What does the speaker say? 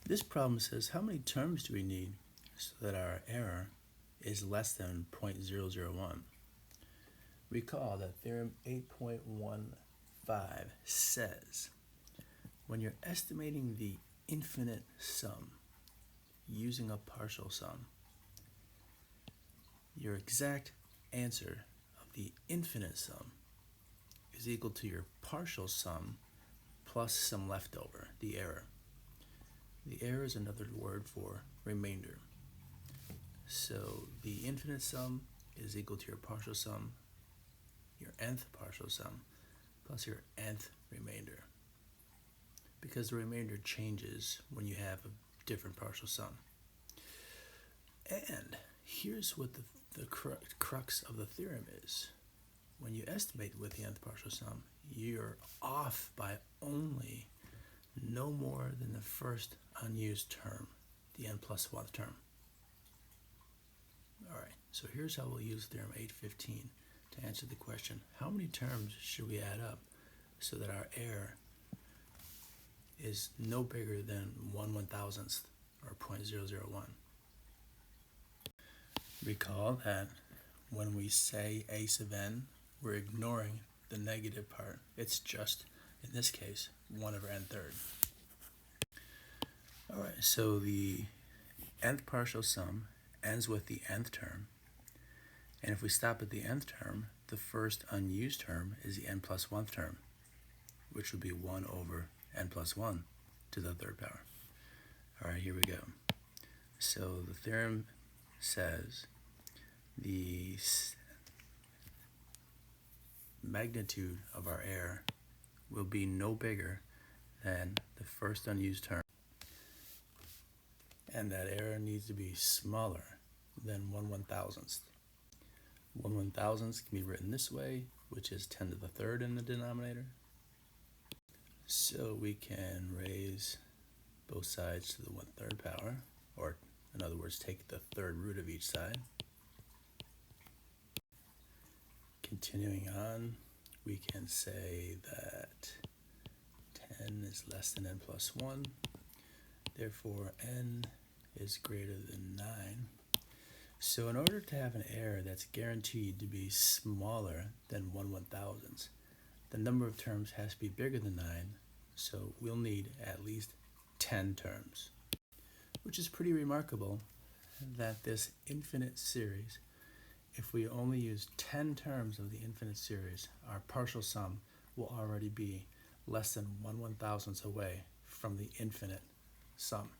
This problem says how many terms do we need so that our error is less than 0.001? Recall that theorem 8.15 says when you're estimating the infinite sum using a partial sum, your exact answer of the infinite sum is equal to your partial sum plus some leftover, the error. The error is another word for remainder. So the infinite sum is equal to your partial sum, your nth partial sum, plus your nth remainder. Because the remainder changes when you have a different partial sum. And here's what the crux of the theorem is. When you estimate with the nth partial sum, you're off by only no more than the first unused term, the n plus 1th term. Alright, so here's how we'll use theorem 8.15 to answer the question, how many terms should we add up so that our error is no bigger than 1/1000th or 0.001? Recall that when we say a sub n, we're ignoring the negative part. It's just, in this case, 1/n3. Alright, so the nth partial sum ends with the nth term. And if we stop at the nth term, the first unused term is the n plus 1th term, which would be 1/n plus 1 to the 3rd power. Alright, here we go. So the theorem says the magnitude of our error will be no bigger than the first unused term. And that error needs to be smaller than 1/1000th. 1/1000th can be written this way, which is 10 to the 3rd in the denominator. So we can raise both sides to the 1/3 power, or in other words, take the 3rd root of each side. Continuing on, we can say that 10 is less than n plus 1, therefore n is greater than 9. So in order to have an error that's guaranteed to be smaller than 1/1000th, the number of terms has to be bigger than 9, so we'll need at least 10 terms. Which is pretty remarkable that this infinite series, if we only use 10 terms of the infinite series, our partial sum will already be less than 1/1000th away from the infinite sum.